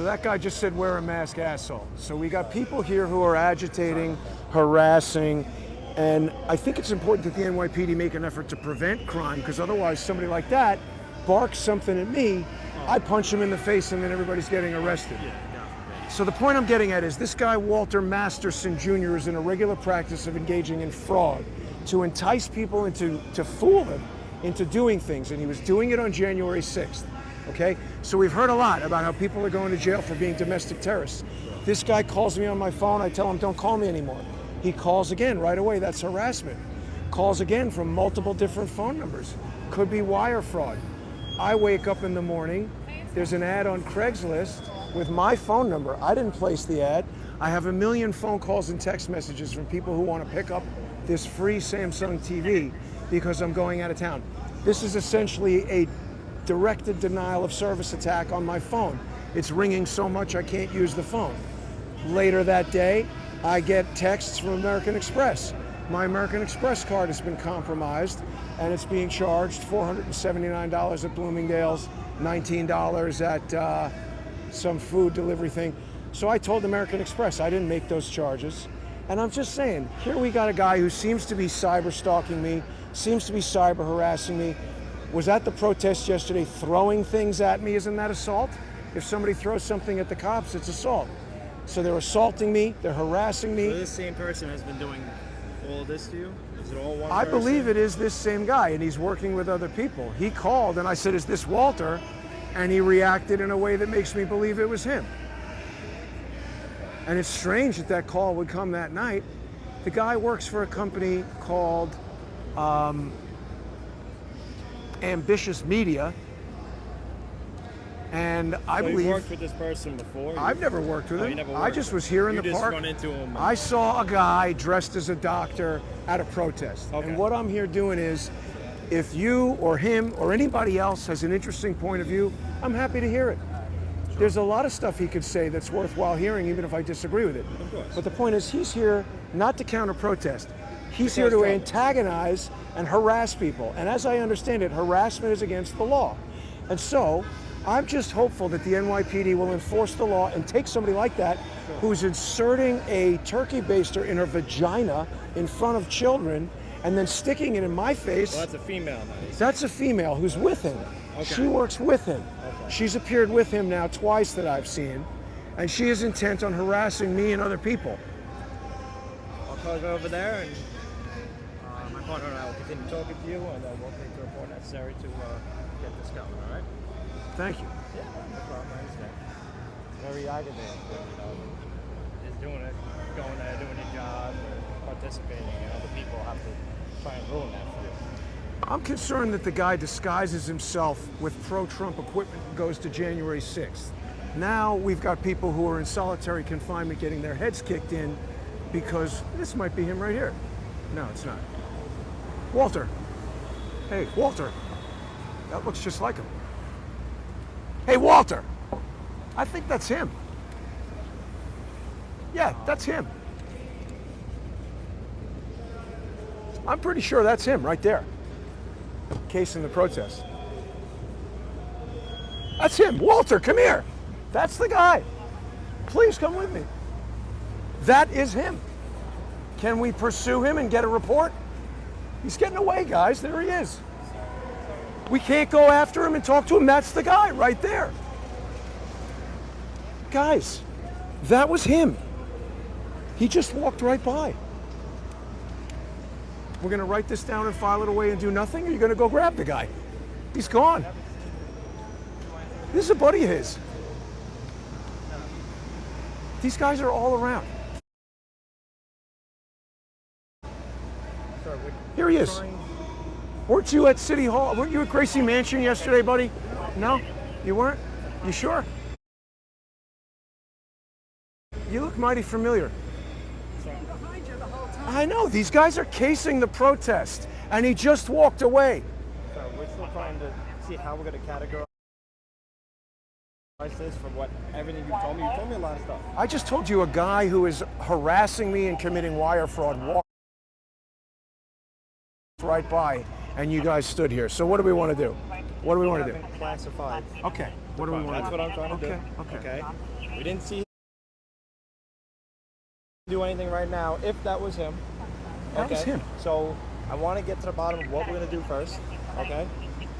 So that guy just said, wear a mask, asshole. So we got people here who are agitating, harassing, and I think it's important that the NYPD make an effort to prevent crime, because otherwise somebody like that barks something at me, I punch him in the face, and then everybody's getting arrested. So the point I'm getting at is this guy, Walter Masterson Jr., is in a regular practice of engaging in fraud to entice people to fool them into doing things, and he was doing it on January 6th. Okay, so we've heard a lot about how people are going to jail for being domestic terrorists. This guy calls me on my phone. I tell him, don't call me anymore. He calls again right away. That's harassment. Calls again from multiple different phone numbers. Could be wire fraud. I wake up in the morning. There's an ad on Craigslist with my phone number. I didn't place the ad. I have a million phone calls and text messages from people who want to pick up this free Samsung TV because I'm going out of town. This is essentially a directed denial of service attack on my phone. It's ringing so much I can't use the phone. Later that day, I get texts from American Express. My American Express card has been compromised and it's being charged $479 at Bloomingdale's, $19 at some food delivery thing. So I told American Express I didn't make those charges. And I'm just saying, here we got a guy who seems to be cyber stalking me, seems to be cyber harassing me, was at the protest yesterday throwing things at me. Isn't that assault? If somebody throws something at the cops, it's assault. So they're assaulting me, they're harassing me. So this same person has been doing all this to you? Is it all one I person? believe it is this same guy, and he's working with other people. He called and I said, is this Walter? And he reacted in a way that makes me believe it was him. And it's strange that that call would come that night. The guy works for a company called Ambitious Media, and I believe you worked with this person before? I've never worked with him. You never I just was here in the park. Run into him. I saw a guy dressed as a doctor at a protest. Okay. And what I'm here doing is, if you or him or anybody else has an interesting point of view, I'm happy to hear it. Sure. There's a lot of stuff he could say that's worthwhile hearing, even if I disagree with it. Of course. But the point is, he's here not to counter protest. He's here to antagonize and harass people. And as I understand it, harassment is against the law. And so, I'm just hopeful that the NYPD will enforce the law and take somebody like that who's inserting a turkey baster in her vagina in front of children and then sticking it in my face. Well, that's a female now. That's a female who's with him. Okay. She works with him. Okay. She's appeared with him now twice that I've seen, and she is intent on harassing me and other people. I'll call you over there, and my partner and I will continue talking to you, and we'll take the report necessary to get this going, all right? Thank you. Yeah, no problem. I understand. Very aggravating, just doing it, going there, doing your job, or participating, and other people have to try and ruin that for you. I'm concerned that the guy disguises himself with pro-Trump equipment and goes to January 6th. Now we've got people who are in solitary confinement getting their heads kicked in because this might be him right here. No, it's not. Walter. Hey, Walter. That looks just like him. Hey, Walter. I think that's him. Yeah, that's him. I'm pretty sure that's him right there. Casing the protest. That's him. Walter, come here. That's the guy. Please come with me. That is him. Can we pursue him and get a report? He's getting away, guys. There he is. We can't go after him and talk to him. That's the guy right there. Guys, that was him. He just walked right by. We're going to write this down and file it away and do nothing, or are you going to go grab the guy? He's gone. This is a buddy of his. These guys are all around. Here he is. Weren't you at City Hall? Weren't you at Gracie Mansion yesterday, buddy? No? You weren't? You sure? You look mighty familiar. I know, these guys are casing the protest, and he just walked away. So we're still trying to see how we're going to categorize this from what everything you told me. You told me a lot of stuff. I just told you a guy who is harassing me and committing wire fraud walked right by, and you guys stood here. So what do we want to do? What do we want to do? Classified. Okay. What do we want? That's what I'm trying to Okay, do. okay. We didn't see him do anything right now. If that was him. That was him. So I want to get to the bottom of what we're gonna do first. Okay.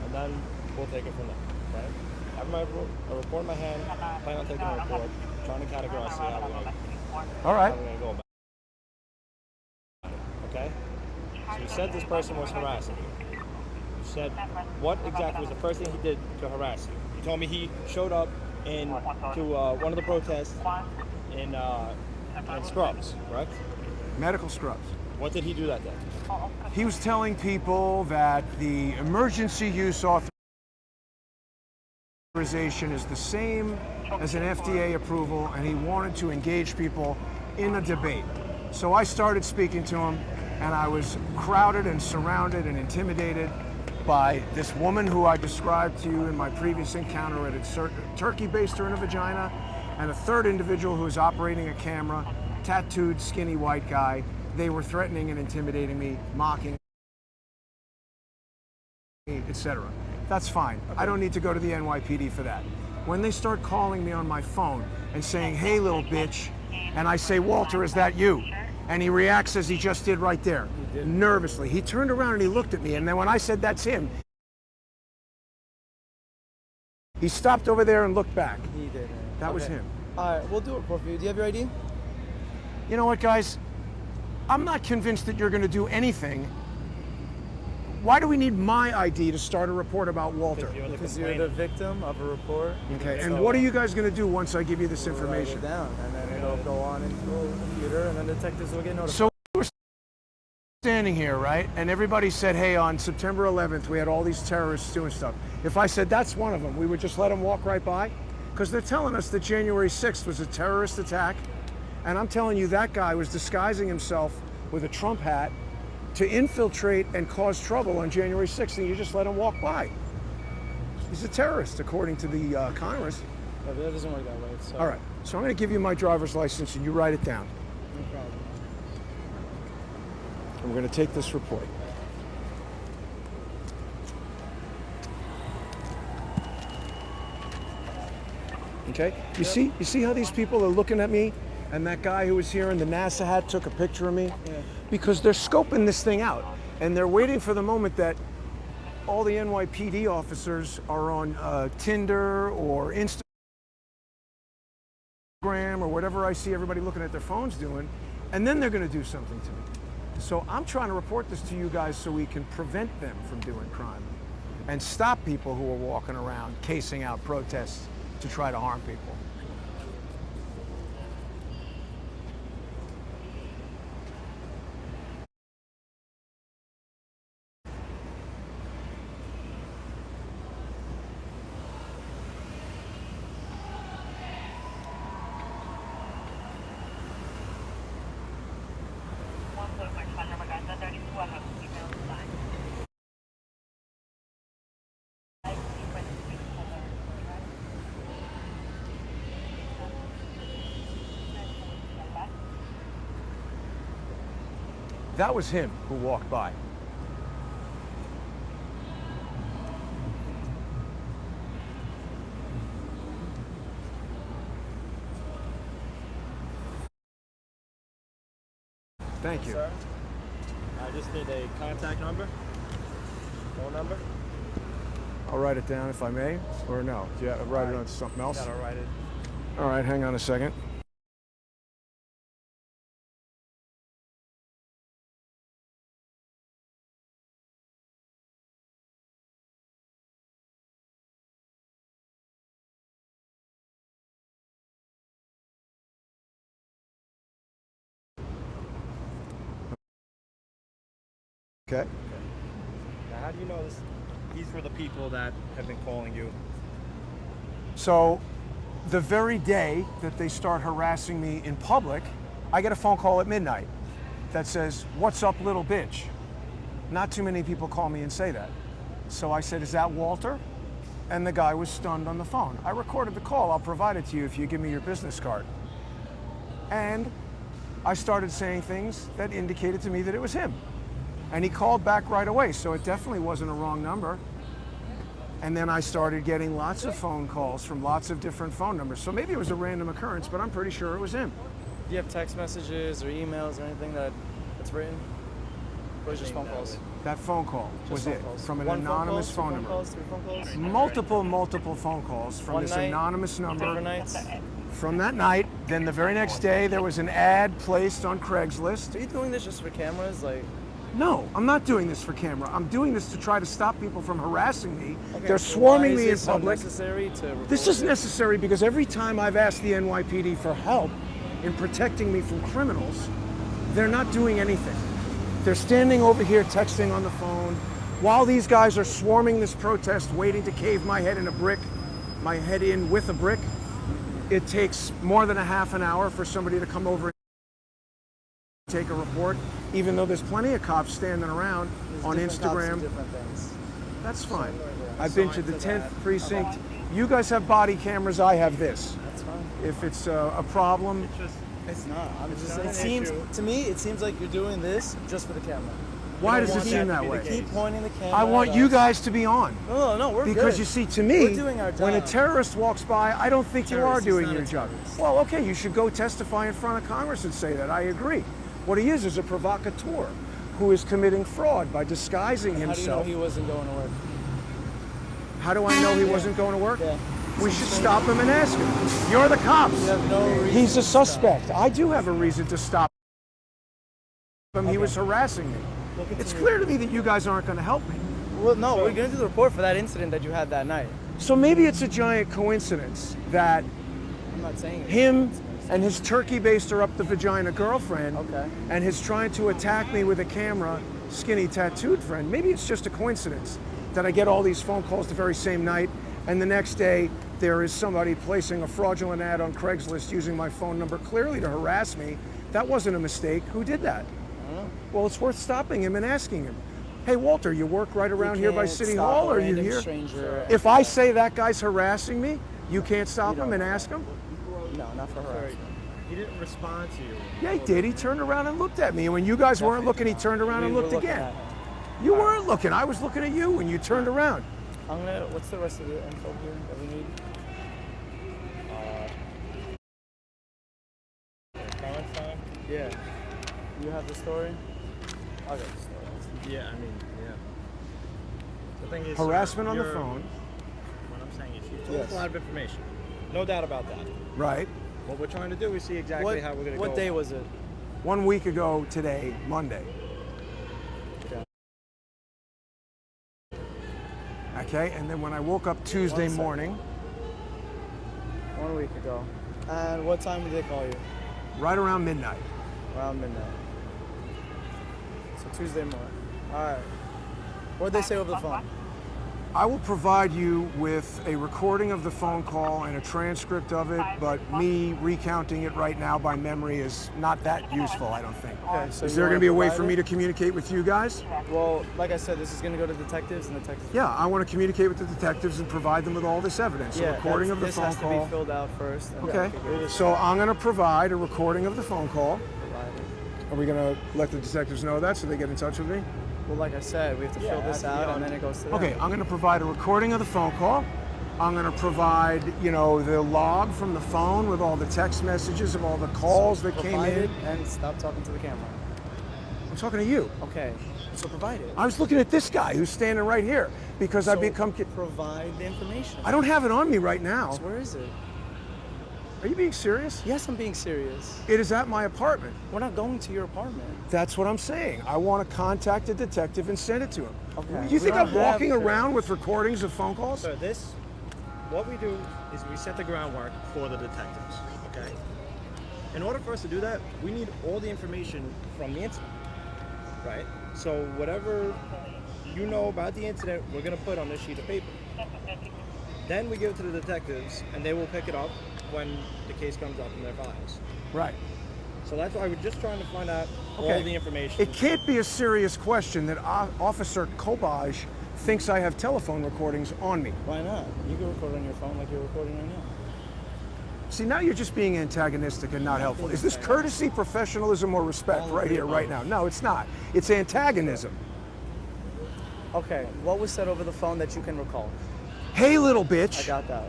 And then we'll take it from there. Okay. I have a report in my hand. Plan on taking a report. Trying to categorize, see how we're gonna. All right. How we're gonna go about it. Okay. So you said this person was harassing you. You said what exactly was the first thing he did to harass you? You told me he showed up to one of the protests in scrubs, correct? Medical scrubs. What did he do that day? He was telling people that the emergency use authorization is the same as an FDA approval, and he wanted to engage people in a debate. So I started speaking to him, and I was crowded and surrounded and intimidated by this woman who I described to you in my previous encounter at a turkey baster in a vagina, and a third individual who was operating a camera, tattooed, skinny white guy. They were threatening and intimidating me, mocking me, etc. That's fine. I don't need to go to the NYPD for that. When they start calling me on my phone and saying, "Hey, little bitch," and I say, "Walter, is that you?" And he reacts as he just did right there, nervously. He turned around and he looked at me, and then when I said, "That's him," he stopped over there and looked back. He did. That was him. All right, we'll do a report for you. Do you have your ID? You know what, guys? I'm not convinced that you're going to do anything. Why do we need my ID to start a report about Walter? Because you're the victim of a report. Okay, and what are you guys going to do once I give you this We'll write information? it down, and then it'll go on into the computer, and then detectives will get notified. So we're standing here, right? And everybody said, "Hey, on September 11th, we had all these terrorists doing stuff." If I said that's one of them, we would just let them walk right by? Because they're telling us that January 6th was a terrorist attack, and I'm telling you that guy was disguising himself with a Trump hat to infiltrate and cause trouble on January 6th, and you just let him walk by. He's a terrorist, according to the Congress. No, but that doesn't work that way. So. All right, so I'm going to give you my driver's license, and you write it down. No problem. And we're going to take this report. Okay? You see how these people are looking at me? And that guy who was here in the NASA hat took a picture of me? Yeah. Because they're scoping this thing out. And they're waiting for the moment that all the NYPD officers are on Tinder or Instagram or whatever I see everybody looking at their phones doing. And then they're going to do something to me. So I'm trying to report this to you guys so we can prevent them from doing crime and stop people who are walking around casing out protests to try to harm people. That was him who walked by. Thank you. Sir, I just need a contact number, phone number. I'll write it down if I may, or no? Do you write it on something else? Gotta write it. All right, hang on a second. Okay. Now, how do you know this? These were the people that have been calling you. So, the very day that they start harassing me in public, I get a phone call at midnight that says, "What's up, little bitch?" Not too many people call me and say that. So I said, "Is that Walter?" And the guy was stunned on the phone. I recorded the call. I'll provide it to you if you give me your business card. And I started saying things that indicated to me that it was him. And he called back right away, so it definitely wasn't a wrong number. And then I started getting lots of phone calls from lots of different phone numbers. So maybe it was a random occurrence, but I'm pretty sure it was him. Do you have text messages or emails or anything that's written? Or just phone calls? That phone call was phone it, calls. from an One anonymous phone phone number. calls, 3 phone calls? Multiple phone calls from One this night, anonymous different number. nights? From that night, then the very next day, there was an ad placed on Craigslist. Are you doing this just for cameras? Like, No, I'm not doing this for camera. I'm doing this to try to stop people from harassing me. okay, They're so swarming why me is in this so public. necessary to record This is it? necessary because every time I've asked the NYPD for help in protecting me from criminals, they're not doing anything. They're standing over here texting on the phone while these guys are swarming this protest, waiting to cave my head in with a brick. It takes more than a half an hour for somebody to come over and take a report, even though there's plenty of cops standing around There's on different cops Instagram. and different things. That's fine. Yeah. I've been to the 10th precinct. You guys have body cameras, I have this. That's fine. If it's a problem, It's not. not It an seems issue. to me. It seems like you're doing this just for the camera. why You does don't it want seem to that be way? the case. Keep pointing the camera. I want at you us. guys to be on. No, we're Because good. you see, to me, We're doing our when a job. terrorist walks by, I don't think you are Terrorist, he's doing not your a job. terrorist. Well, okay, you should go testify in front of Congress and say that. I agree. What he is a provocateur who is committing fraud by disguising How do you know himself. he wasn't going to work? How do I know he wasn't going to work? Yeah. We should stop him and ask him. You're the cops. You have no reason He's a to stop. suspect. I do have a reason to stop him. He was harassing me. It's clear to me that you guys aren't going to help me. Well, no, we're going to do the report for that incident that you had that night. So maybe it's a giant coincidence that I'm not saying it. him and his turkey baster up the vagina girlfriend Okay. and his trying to attack me with a camera skinny tattooed friend. Maybe it's just a coincidence that I get all these phone calls the very same night, and the next day there is somebody placing a fraudulent ad on Craigslist using my phone number clearly to harass me. That wasn't a mistake. Who did that? I don't know. Well, it's worth stopping him and asking him, hey, Walter, you work right around here by can't City stop Hall? a Are you random here? stranger If I say that guy's harassing me, you can't stop him and ask him? No, not for harassment. He didn't respond to you. Yeah, he did. He turned around and looked at me. And when you guys weren't looking, he turned around and We were looked looking again. at him. You weren't looking. I was looking at you when you turned around. What's the rest of the info here that we need? Comments time? Yeah. You have the story? I got the story. Yeah, I mean, yeah. The thing is, Harassment on the you're- phone. What I'm saying is, you told us Yes. a lot of information. No doubt about that. Right. What we're trying to do is see exactly how we're going to go. What day was it? 1 week ago today, Monday. Okay, and then when I woke up Tuesday second. morning, 1 week ago. And what time did they call you? right around midnight, Around midnight. So Tuesday morning. All right. What did they say over the phone? I will provide you with a recording of the phone call and a transcript of it, but me recounting it right now by memory is not that useful, I don't think. Okay, so Is you there wanna going to be a way provide for it? me to communicate with you guys? Well, like I said, this is going to go to detectives, and detectives. Yeah, I want to communicate with the detectives and provide them with all this evidence. A recording of the this phone has to call. be filled out first. and Okay, then we just so I'm going to provide a recording of the phone call. provide it. Are we going to let the detectives know that so they get in touch with me? Well, like I said, we have to fill this out, and then it goes to them. Okay, I'm going to provide a recording of the phone call. I'm going to provide, the log from the phone with all the text messages of all the calls that came Provide in. it and stop talking to the camera. I'm talking to you. Okay, so provide it. I was looking at this guy who's standing right here because I've So become. provide the information. I don't have it on me right now. So where is it? Are you being serious? Yes, I'm being serious. It is at my apartment. We're not going to your apartment. That's what I'm saying. I want to contact a detective and send it to him. Okay. You think We I'm don't walking have to. around with recordings of phone calls? So what we do is we set the groundwork for the detectives, okay? In order for us to do that, we need all the information from the incident, right? So whatever you know about the incident, we're gonna put on this sheet of paper. Then we give it to the detectives, and they will pick it up when the case comes up in their files. Right. So that's why we're just trying to find out Okay. all the information. It can't be a serious question that Officer Kobaj thinks I have telephone recordings on me. Why not? You can record on your phone like you're recording right now. See, now you're just being antagonistic and not helpful. Is this courtesy, professionalism, or respect right here, right now? No, it's not. It's antagonism. Okay, what was said over the phone that you can recall? "Hey, little I bitch." got that.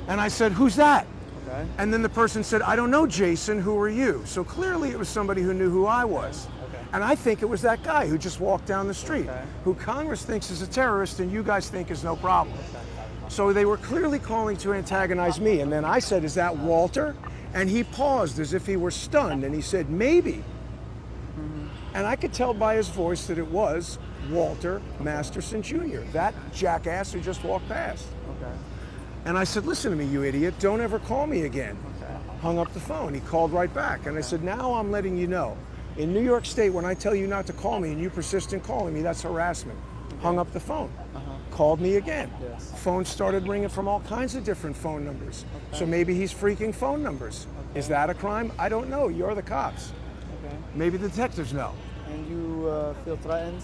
And I said, "Who's that?" Okay. And then the person said, "I don't know, Jason, who are you?" So clearly it was somebody who knew who I was. Okay. And I think it was that guy who just walked down the street, Okay. who Congress thinks is a terrorist and you guys think is no problem. So they were clearly calling to antagonize me. And then I said, "Is that Walter?" And he paused as if he were stunned. And he said, "Maybe." And I could tell by his voice that it was Walter Masterson Jr., that jackass who just walked past. Okay. And I said, "Listen to me, you idiot, don't ever call me again." Okay. Hung up the phone. He called right back. And I said, "Now I'm letting you know. In New York State, when I tell you not to call me and you persist in calling me, that's harassment." Hung up the phone. Called me again. Yes. Phone started ringing from all kinds of different phone numbers. So maybe he's freaking phone numbers. Is that a crime? I don't know. You're the cops. Okay. Maybe the detectives know. And you feel threatened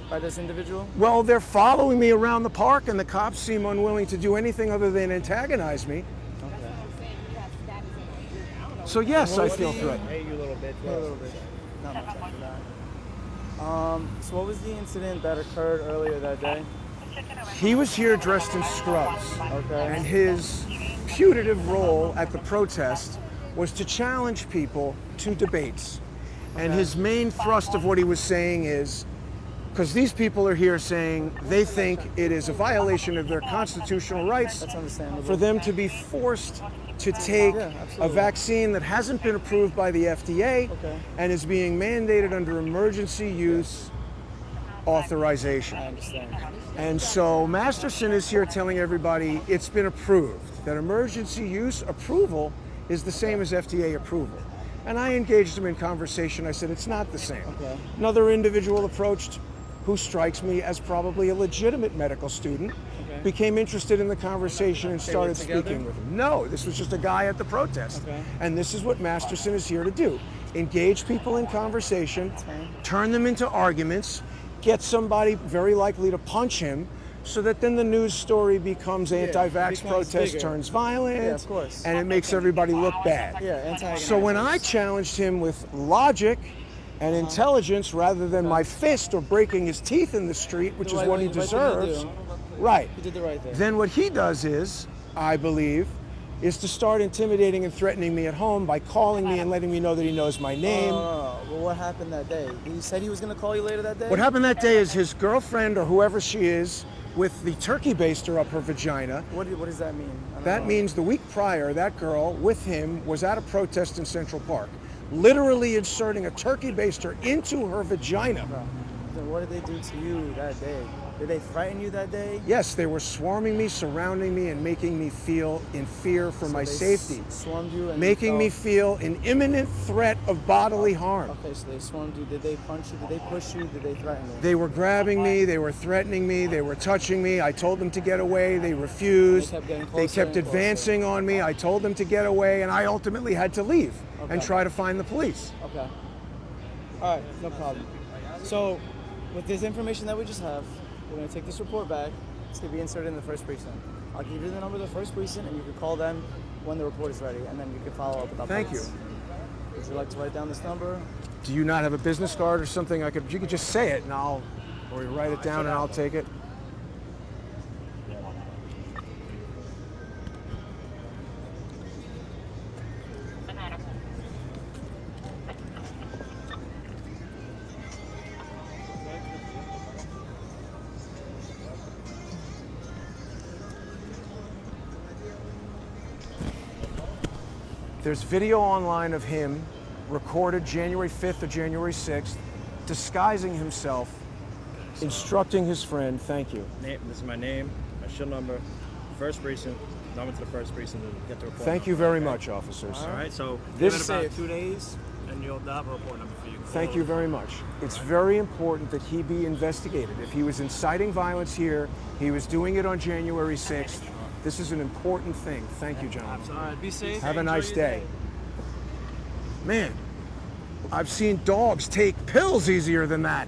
by this individual? Well, they're following me around the park and the cops seem unwilling to do anything other than antagonize me. Okay. So yes, I What feel do you- threatened. Hey, you little bitch. A little bit. Not much after that. So what was the incident that occurred earlier that day? He was here dressed in scrubs. Okay. And his putative role at the protest was to challenge people to debates. And his main thrust of what he was saying is, because these people are here saying they think it is a violation of their constitutional rights That's understandable. for them to be forced to take Yeah, a absolutely. vaccine that hasn't been approved by the FDA Okay. and is being mandated under emergency use authorization. I understand. And so Masterson is here telling everybody it's been approved, that emergency use approval is the same as FDA approval. And I engaged him in conversation. I said, it's not the same. Okay. Another individual approached who strikes me as probably a legitimate medical student, Okay. became interested in the conversation and started lived together? speaking with him. No, this was just a guy at the protest. Okay. And this is what Masterson is here to do. Engage people in conversation, fine. turn them into arguments, get somebody very likely to punch him, so that then the news story becomes anti-vax becomes protest bigger. turns violent, Yeah, of course. and it makes everybody look bad. Yeah, antagonizers. So when I challenged him with logic and intelligence rather than my fist or breaking his teeth in the street, which The is right what he thing- right thing to deserves, do. right, You did the right thing. then what he does is, I believe, is to start intimidating and threatening me at home by calling me and letting me know that he knows my name. Well, what happened that day? He said he was going to call you later that day? What happened that day is his girlfriend or whoever she is with the turkey baster up her vagina. What does that mean? I don't That know. means the week prior, that girl with him was at a protest in Central Park, literally inserting a turkey baster into her vagina. Then what did they do to you that day? Did they threaten you that day? Yes, they were swarming me, surrounding me, and making me feel in fear for my They safety, Swarmed you and making you me felt- feel an imminent threat of bodily harm. Okay, so they swarmed you. Did they punch you? Did they push you? Did they threaten you? They were grabbing me, they were threatening me, they were touching me. I told them to get away, they refused. They kept getting They closer kept and closer. advancing on me. I told them to get away, and I ultimately had to leave and Okay. try to find the police. Okay. All right, no problem. So, with this information that we just have, we're going to take this report back. It's going to be inserted in the first precinct. I'll give you the number of the first precinct, and you can call them when the report is ready, and then you can follow up with updates. Thank you. Would you like to write down this number? Do you not have a business card or something? You could just say it, and or you write it down, and I'll take it. There's video online of him recorded January 5th or January 6th, disguising himself, instructing his friend, thank you. This is my name, my shield number, first precinct, number to the first precinct to get the report. Thank you number, very okay? much, officers. All right, so This give it about safe. 2 days, and you'll have a report number for you. Thank you very much. It's very important that he be investigated. If he was inciting violence here, he was doing it on January 6th. This is an important thing. Thank you, gentlemen. All right, be safe. Have a Enjoy nice your day. Man, I've seen dogs take pills easier than that.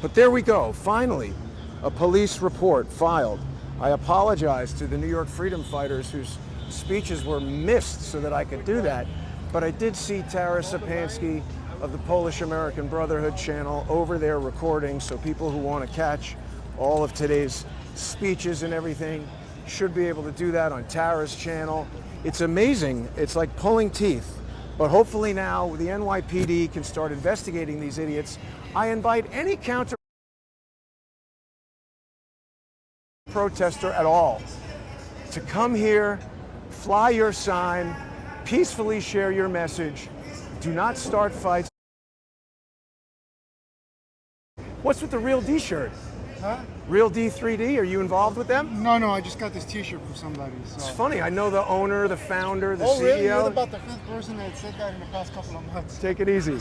But there we go. Finally, a police report filed. I apologize to the New York freedom fighters whose speeches were missed so that I could do that. But I did see Tara Sapansky of the Polish American Brotherhood channel over there recording, so people who want to catch all of today's speeches and everything. Should be able to do that on Tara's channel. It's amazing. It's like pulling teeth. But hopefully now the NYPD can start investigating these idiots. I invite any counter protester at all to come here, fly your sign, peacefully share your message. Do not start fights. What's with the Real D shirt? Huh? Real D 3D, are you involved with them? No, I just got this T-shirt from somebody. So. It's funny, I know the owner, the founder, the CEO. Oh, really? You're about the 5th person that said that in the past couple of months. Take it easy.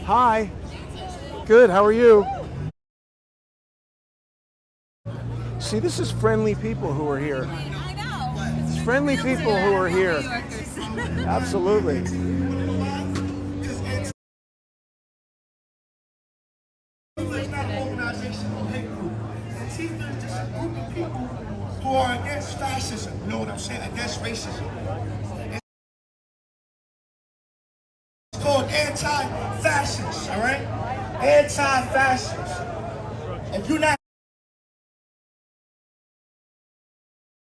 Hi. Good, how are you? See, this is friendly people who are here. I know. It's friendly people who are here. Absolutely. Who are against fascism, you know what I'm saying, against racism. It's called anti-fascist, all right? Anti-fascist. If you're not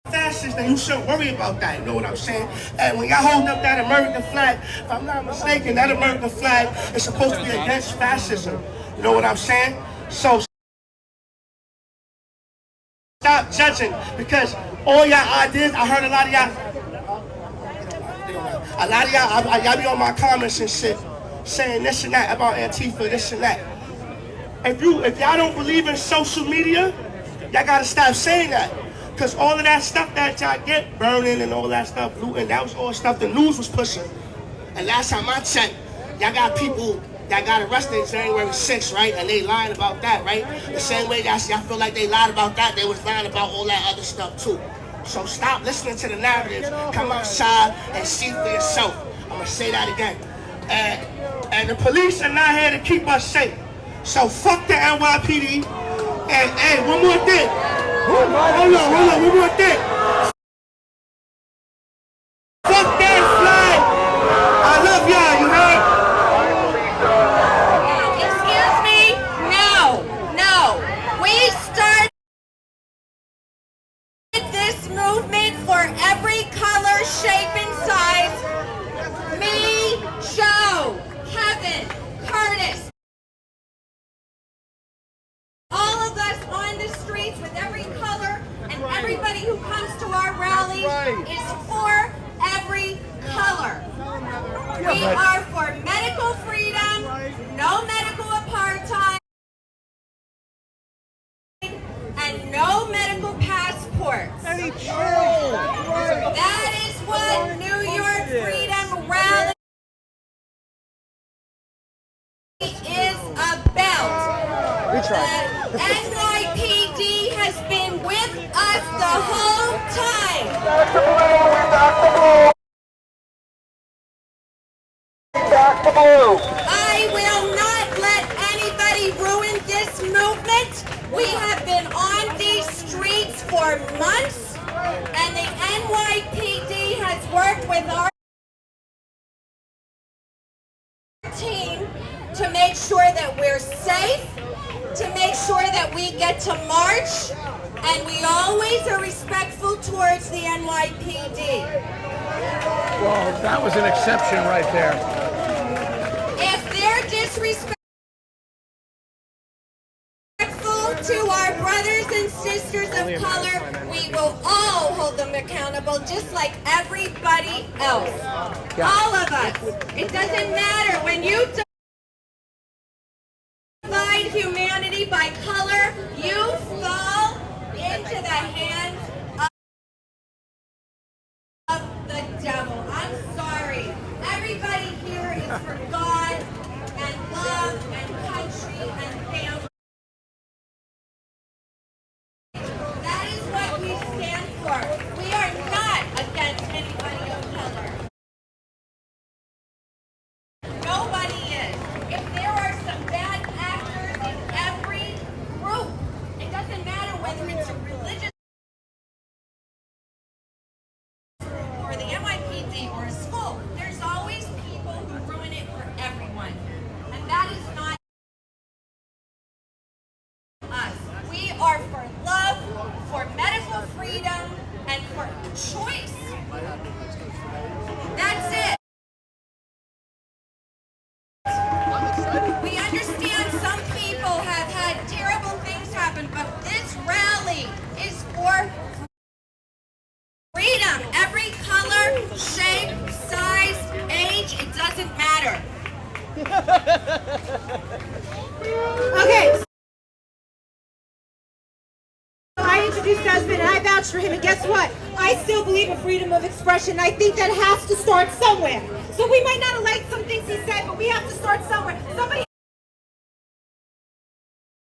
fascist, then you shouldn't worry about that, you know what I'm saying? And when y'all hold up that American flag, if I'm not mistaken, that American flag is supposed to be against fascism, you know what I'm saying? So stop judging, because all y'all ideas, I heard a lot of y'all be on my comments and shit, saying this and that about Antifa, this and that. If y'all don't believe in social media, y'all gotta stop saying that. Because all of that stuff that y'all get, burning and all that stuff, looting, that was all stuff the news was pushing. And last time I checked, y'all got people that got arrested January 6th, right? And they lying about that, right? The same way that y'all feel like they lied about that, they was lying about all that other stuff too. So stop listening to the narratives. Come outside and see for yourself. I'm gonna say that again. And the police are not here to keep us safe. So fuck the NYPD. And hey, one more thing. Hold on, one more thing. Fuck that flag. I love y'all, you heard? Excuse me? No. We started this movement for every color, shape, and size. Me, Joe, Kevin, Curtis. All of us on the streets with every color, and everybody who comes to our rallies is for every color. We are for medical freedom, no medical apartheid, and no medical passports. That is what New York Freedom Rally is about. The NYPD has been with us the whole time. I will not let anybody ruin this movement. We have been on these streets for months, and the NYPD has worked with our team to make sure that we're safe, to make sure that we get to march, and we always are respectful towards the NYPD. Well, that was an exception right there. If they're disrespectful to our brothers and sisters of color, we will all hold them accountable, just like everybody else. All of us. It doesn't matter when you divide humanity by color, you fall into the hands of the devil. I'm sorry. Everybody here is for God and love and country and family. That is what we stand for. We are not against anybody of color. Nobody is. If there are some bad actors in every group, it doesn't matter whether it's a religious or the NYPD or a school. There's always people who ruin it for everyone. And that is not us. for love, for medical freedom, and for choice. That's it. We understand some people have had terrible things happen, but this rally is for freedom. Every color, shape, size, age, it doesn't matter. Okay. So I introduced Goodman and I vouch for him, and guess what? I still believe in freedom of expression. I think that has to start somewhere. So we might not have liked some things he said, but we have to start somewhere. Somebody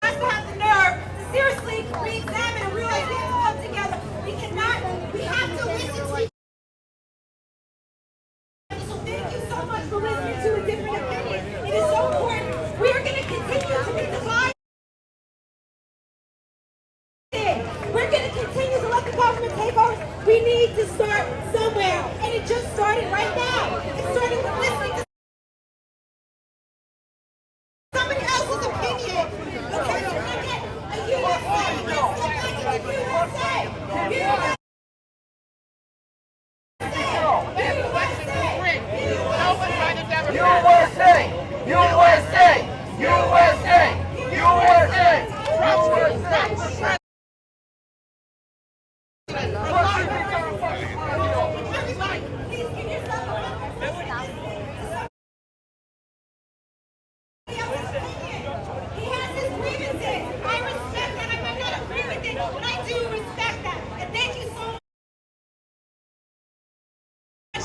has to have the nerve to seriously re-examine and realize we have to come together. We have to listen to each other. So thank you so much for listening to a different opinion. It is so important. We are going to continue to be divided. We're going to continue to let the government take over. We need to start somewhere. And it just started right now. It started with listening to somebody else's opinion. Okay, so we're going to get a USA. Let's look like a USA.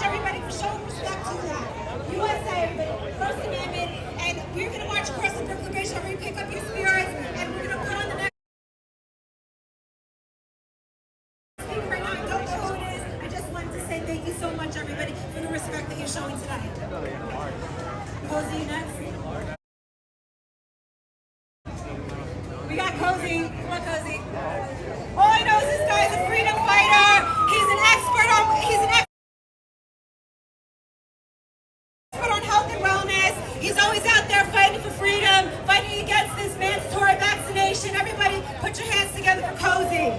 Everybody for showing respect to that. USA, everybody. First Amendment, and we're going to march across the Proclamation, where you pick up your spirits, and we're going to put on the next speaker right now. I don't know who it is. I just wanted to say thank you so much, everybody, for the respect that you're showing tonight. Cozy next. We got Cozy. Come on, Cozy. All I know is this guy is a freedom fighter. He's an expert on health and wellness. He's always out there fighting for freedom, fighting against this mandatory vaccination. Everybody, put your hands together for Cozy.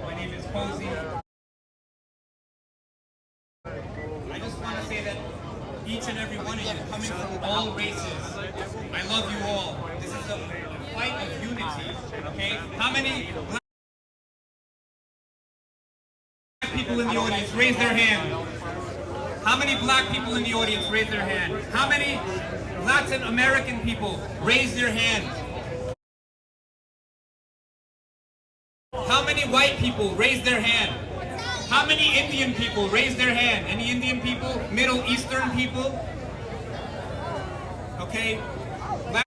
My name is Cozy. I just want to say that each and every one of you, coming from all races, I love you all. This is a fight of unity, okay? How many black people in the audience raise their hand? How many black people in the audience raise their hand? How many Latin American people raise their hand? How many white people raise their hand? How many Indian people raise their hand? Any Indian people? Middle Eastern people? Okay. Last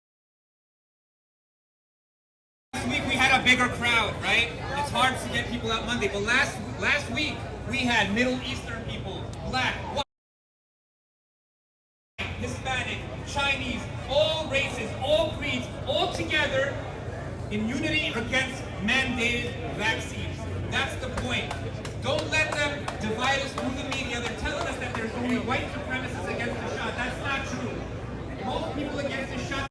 week we had a bigger crowd, right? It's hard to get people out Monday, but last week we had Middle Eastern people, black, white, Hispanic, Chinese, all races, all creeds, all together in unity against mandated vaccines. That's the point. Don't let them divide us through the media. They're telling us that there's only white supremacists against the shot. That's not true. Most people against the shot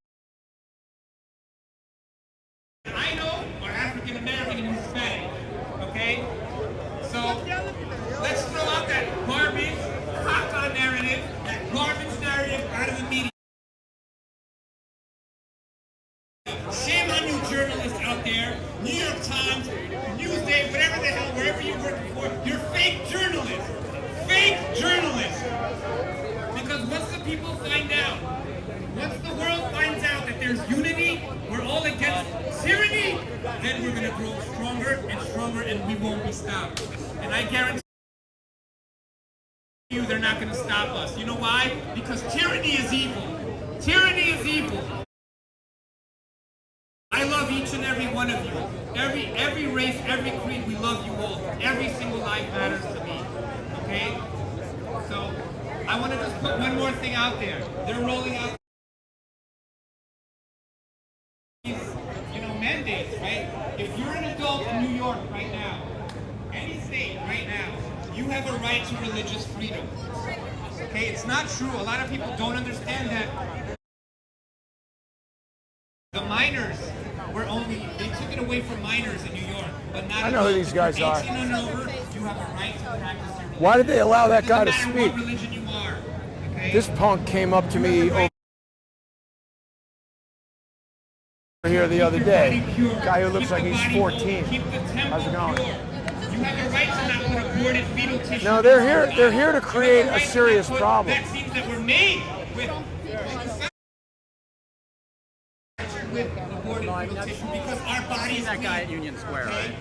I know are African American and Hispanic. Okay? So let's throw out that garbage, caca narrative, that garbage narrative out of the media. Shame on you journalists out there, New York Times, Newsday, whatever the hell, wherever you're working for, you're fake journalists. Fake journalists. Because once the people find out, once the world finds out that there's unity, we're all against tyranny, then we're going to grow stronger, and we won't be stopped. And I guarantee you they're not going to stop us. You know why? Because tyranny is evil. Tyranny is evil. I love each and every one of you. Every race, every creed, we love you all. Every single life matters to me. Okay? So, I want to just put one more thing out there. They're rolling out these, mandates, right? If you're an adult in New York right now, any state right now, you have a right to religious freedom. Okay, it's not true. A lot of people don't understand that. The minors were only, they took it away from minors in New York, but not. I know who these guys are. 18 and over, you have a right to practice your religion. Why did they allow that guy to Doesn't matter speak? what religion you are. Okay? This punk came up to me over here the other day. Guy who looks like he's 14. How's it going? You have a right to not put aborted fetal tissue. No, they're here to create a serious problem. Vaccines that were made with aborted fetal tissue because our bodies. That guy at Union Square, right?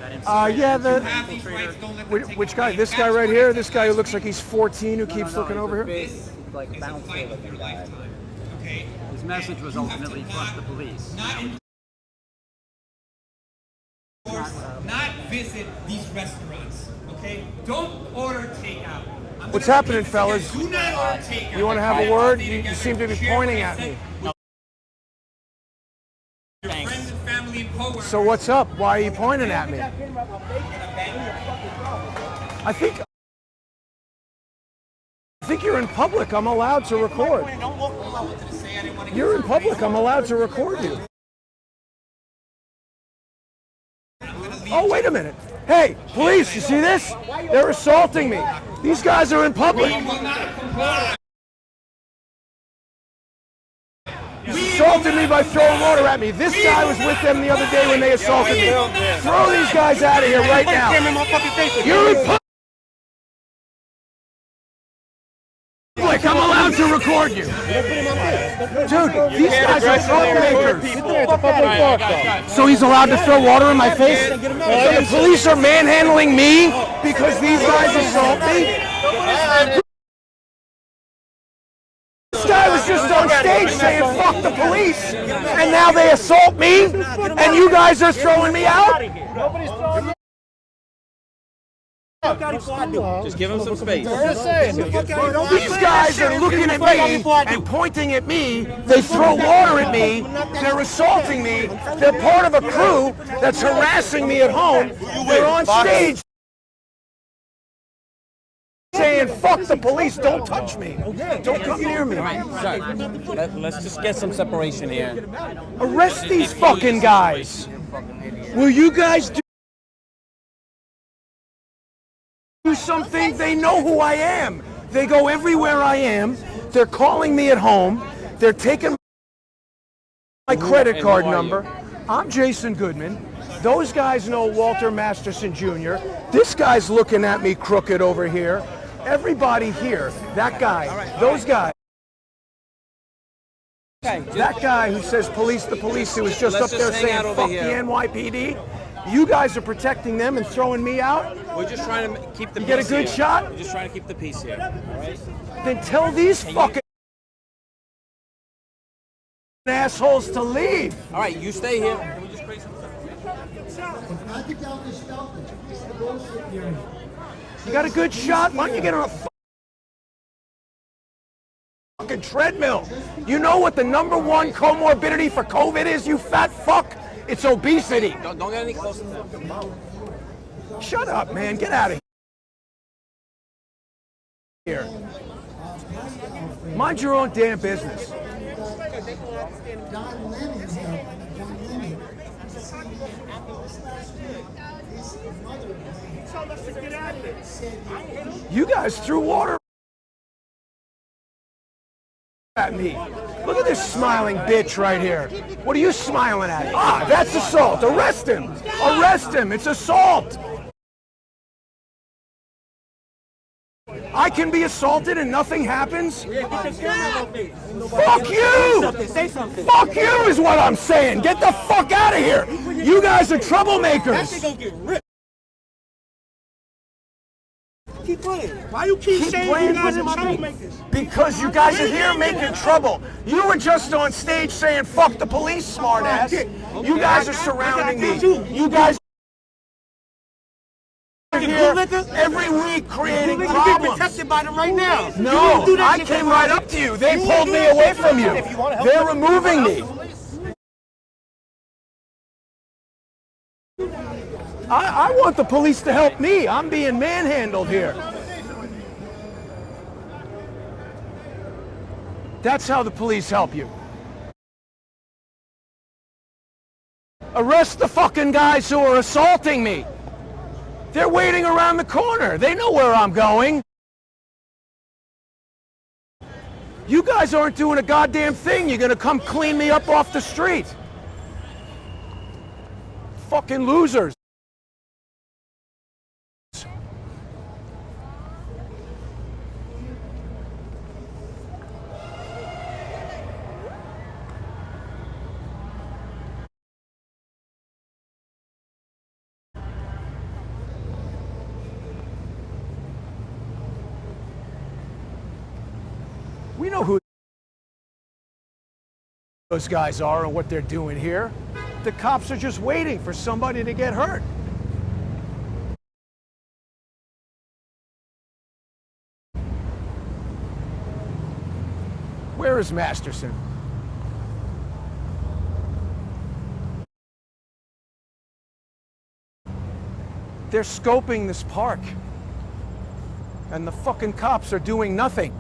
Yeah, Have these rights, don't let them take which them guy? away. This guy right here? This guy who looks like he's 14 who keeps looking over here? Big, like, It's a bouncer fight of looking your guy. lifetime. Okay? His message was ultimately fuck the police. Not visit these restaurants. Okay? Don't order takeout. What's happening, fellas? Do not order takeout. You want to have a word? You seem to be pointing at me. Your friends and family and coworkers. So what's up? Why are you pointing at me? I think you're in public. I'm allowed to record. You're in public. I'm allowed to record you. Oh, wait a minute. Hey, police, you see this? They're assaulting me. These guys are in public. Assaulted me by throwing water at me. This guy was with them the other day when they assaulted me. Throw these guys out of here right now. You're in public. I'm allowed to record you. Dude, these guys are troublemakers. So he's allowed to throw water in my face? So the police are manhandling me because these guys assault me? This guy was just on stage saying fuck the police, and now they assault me, and you guys are throwing me out? Just give him some space. These guys are looking at me and pointing at me. They throw water at me. They're assaulting me. They're part of a crew that's harassing me at home. They're on stage saying, fuck the police, don't touch me. Don't come near me. Let's just get some separation here. Arrest these fucking guys. Will you guys do something? They know who I am. They go everywhere I am. They're calling me at home. They're taking my credit card number. I'm Jason Goodman. Those guys know Walter Masterson Jr. This guy's looking at me crooked over here. Everybody here, that guy, those guys. That guy who says police the police, who was just up there saying fuck the NYPD. You guys are protecting them and throwing me out? We're just trying to keep the You peace get a good here. shot? We're just trying to keep the peace here. All right? Then tell these fucking assholes to leave. All right, you stay here. You got a good shot? Why don't you get on a fucking treadmill? You know what the number one comorbidity for COVID is, you fat fuck? It's obesity. Don't get any closer to them. Shut up, man. Get out of here. Mind your own damn business. You guys threw water at me. Look at this smiling bitch right here. What are you smiling at? Ah, that's assault. Arrest him. Arrest him. It's assault. I can be assaulted and nothing happens? Fuck you! Fuck you is what I'm saying. Get the fuck out of here. You guys are troublemakers. Keep playing. Why you keep saying you guys are troublemakers? Because you guys are here making trouble. You were just on stage saying fuck the police, smartass. You guys are surrounding me. You guys are here every week creating You're problems. protected by them right now. No, I came right up to you. They pulled me away from you. They're removing me. I want the police to help me. I'm being manhandled here. That's how the police help you. Arrest the fucking guys who are assaulting me. They're waiting around the corner. They know where I'm going. You guys aren't doing a goddamn thing. You're gonna come clean me up off the street. Fucking losers. We know who those guys are and what they're doing here. The cops are just waiting for somebody to get hurt. Where is Masterson? They're scoping this park. And the fucking cops are doing nothing.